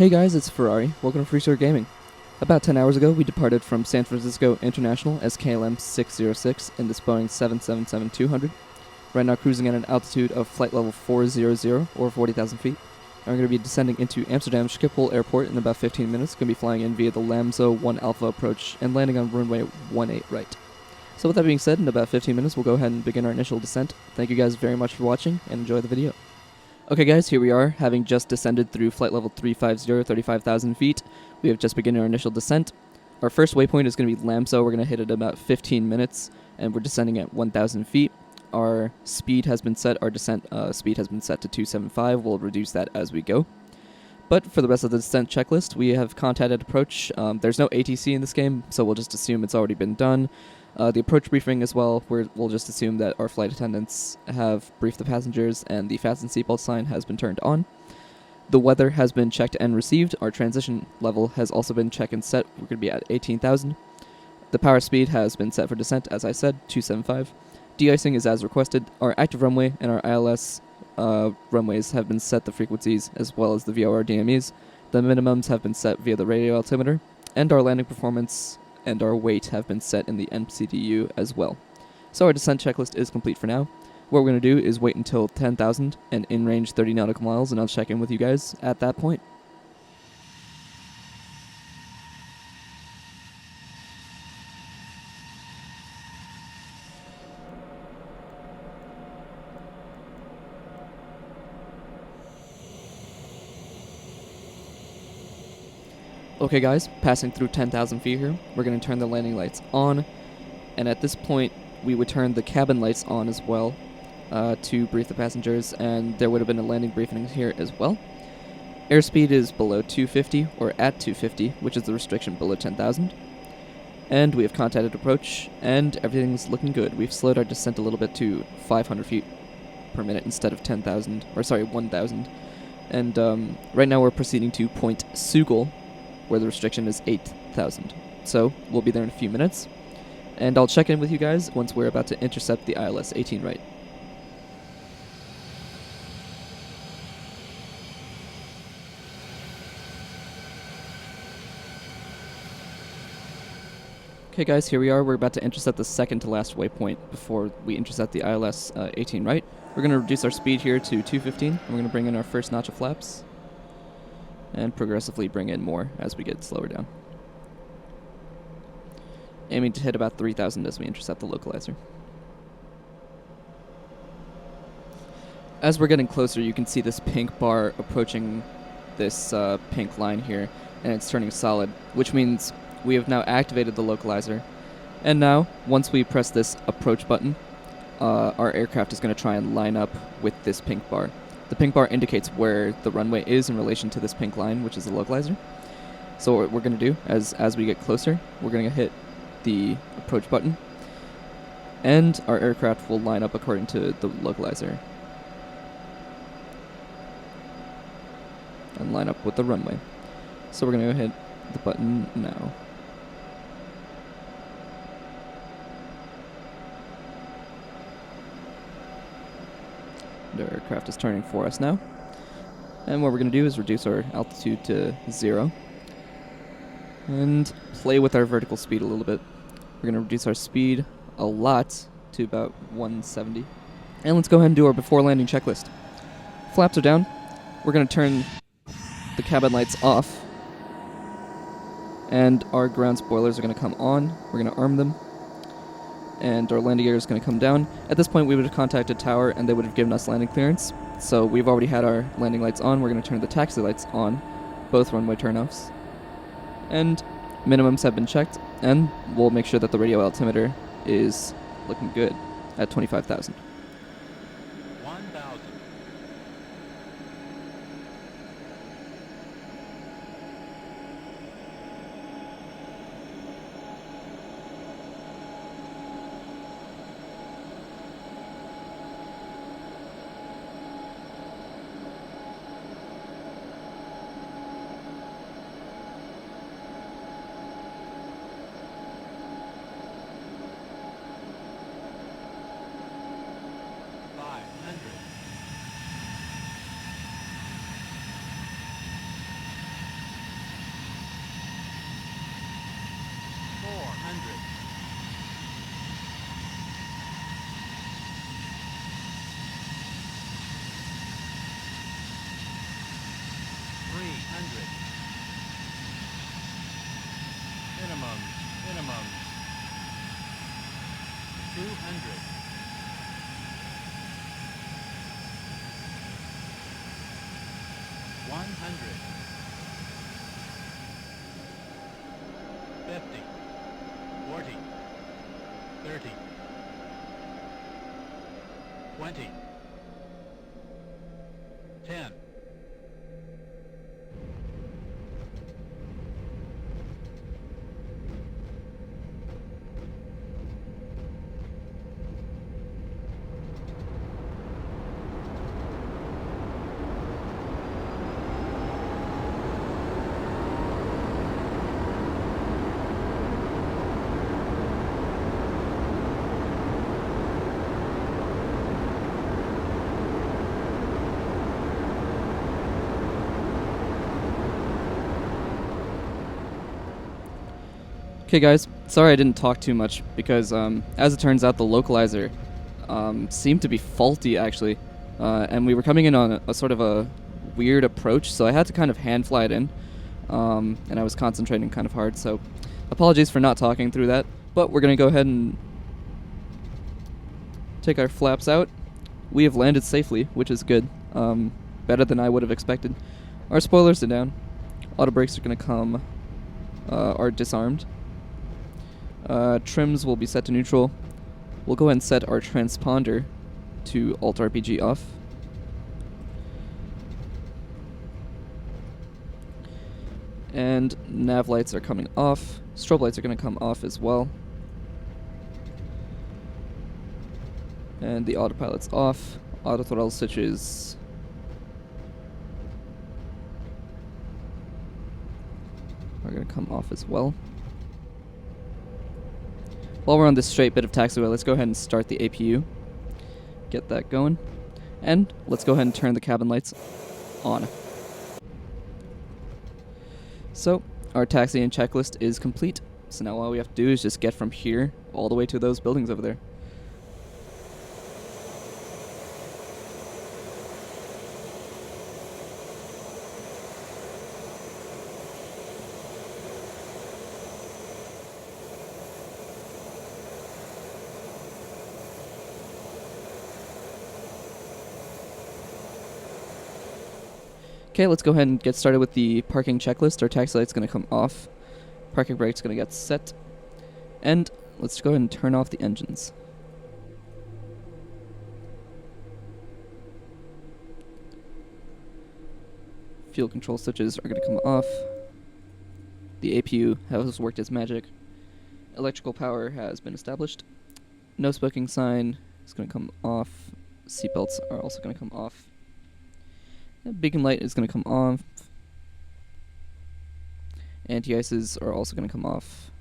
Hey guys, it's Ferrari. Welcome to Freestore Gaming. About 10 hours ago, we departed from San Francisco International as KLM 606 in this Boeing 777-200. Right now cruising at an altitude of flight level 400 or 40,000 feet. And we're going to be descending into Amsterdam Schiphol Airport in about 15 minutes. Going to be flying in via the Lamzo 1 Alpha approach and landing on runway 18 right. So with that being said, in about 15 minutes, we'll go ahead and begin our initial descent. Thank you guys very much for watching and enjoy the video. Okay guys, here we are, having just descended through flight level 350, 35,000 feet. We have just begun our initial descent. Our first waypoint is going to be Lamso. We're going to hit it in about 15 minutes, and we're descending at 1,000 feet. Our speed has been set, our descent speed has been set to 275. We'll reduce that as we go. But for the rest of the descent checklist, we have contacted approach. There's no ATC in this game, so we'll just assume it's already been done. The approach briefing as well, we'll just assume that our flight attendants have briefed the passengers and the fasten seatbelt sign has been turned on. The weather has been checked and received. Our transition level has also been checked and set. We're going to be at 18,000. The power speed has been set for descent, as I said, 275. De-icing is as requested. Our active runway and our ILS runways have been set the frequencies as well as the VOR DMEs. The minimums have been set via the radio altimeter, and our landing performance and our weight have been set in the MCDU as well. So our descent checklist is complete for now. What we're going to do is wait until 10,000 and in range 30 nautical miles, and I'll check in with you guys at that point. Okay guys, passing through 10,000 feet here, we're going to turn the landing lights on, and at this point we would turn the cabin lights on as well to brief the passengers, and there would have been a landing briefing here as well. Airspeed is below 250 or at 250, which is the restriction below 10,000. And we have contacted approach, and everything's looking good. We've slowed our descent a little bit to 500 feet per minute instead of 1,000. And right now we're proceeding to Point Sugal, where the restriction is 8,000. So we'll be there in a few minutes, and I'll check in with you guys once we're about to intercept the ILS 18 right. Okay guys, here we are. We're about to intercept the second to last waypoint before we intercept the ILS 18 right. We're going to reduce our speed here to 215, and we're going to bring in our first notch of flaps and progressively bring in more as we get slower down. Aiming to hit about 3,000 as we intercept the localizer. As we're getting closer, you can see this pink bar approaching this pink line here, and it's turning solid, which means we have now activated the localizer. And now, once we press this approach button, our aircraft is going to try and line up with this pink bar. The pink bar indicates where the runway is in relation to this pink line, which is the localizer. So what we're going to do, as we get closer, we're going to hit the approach button, and our aircraft will line up according to the localizer and line up with the runway. So we're going to go hit the button now. The aircraft is turning for us now. And what we're going to do is reduce our altitude to 0 and play with our vertical speed a little bit. We're going to reduce our speed a lot to about 170. And let's go ahead and do our before landing checklist. Flaps are down. We're going to turn the cabin lights off, and our ground spoilers are going to come on. We're going to arm them, and our landing gear is going to come down. At this point, we would have contacted tower, and they would have given us landing clearance. So we've already had our landing lights on. We're going to turn the taxi lights on, both runway turnoffs. And minimums have been checked, and we'll make sure that the radio altimeter is looking good at 25,000. Minimum. 200. 100. 50. 40. 30. 20. 10. Okay guys, sorry I didn't talk too much because as it turns out the localizer seemed to be faulty actually, and we were coming in on a sort of a weird approach, so I had to kind of hand fly it in, and I was concentrating kind of hard, so apologies for not talking through that, but we're going to go ahead and take our flaps out. We have landed safely, which is good, better than I would have expected. Our spoilers are down, auto brakes are going to come, are disarmed. Trims will be set to neutral. We'll go ahead and set our transponder to Alt RPG off. And nav lights are coming off. Strobe lights are going to come off as well. And the autopilot's off. Auto throttle switches are going to come off as well. While we're on this straight bit of taxiway, let's go ahead and start the APU. Get that going. And let's go ahead and turn the cabin lights on. So, our taxi and checklist is complete. So now all we have to do is just get from here all the way to those buildings over there. Okay, let's go ahead and get started with the parking checklist. Our taxi light's going to come off. Parking brake's going to get set. And let's go ahead and turn off the engines. Fuel control switches are going to come off. The APU has worked its magic. Electrical power has been established. No smoking sign is going to come off. Seatbelts are also going to come off. The beacon light is going to come off. Anti-ices are also going to come off.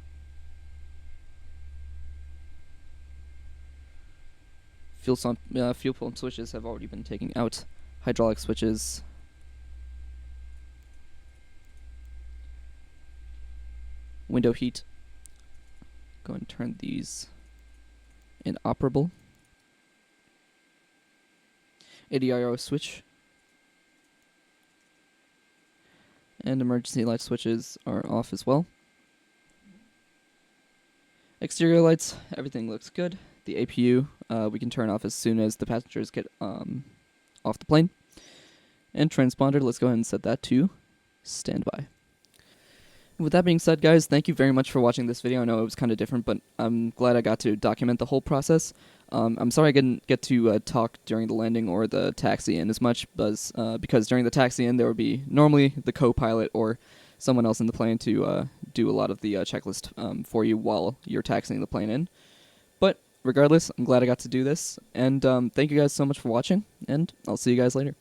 Fuel pump switches have already been taken out. Hydraulic switches. Window heat. Go and turn these inoperable. ADIO switch. And emergency light switches are off as well. Exterior lights, everything looks good. The APU, we can turn off as soon as the passengers get off the plane. And transponder, let's go ahead and set that to standby. With that being said, guys, thank you very much for watching this video. I know it was kind of different, but I'm glad I got to document the whole process. I'm sorry I didn't get to talk during the landing or the taxi-in as much, because during the taxi-in there would be normally the co-pilot or someone else in the plane to do a lot of the checklist for you while you're taxiing the plane in. But regardless, I'm glad I got to do this, and thank you guys so much for watching, and I'll see you guys later.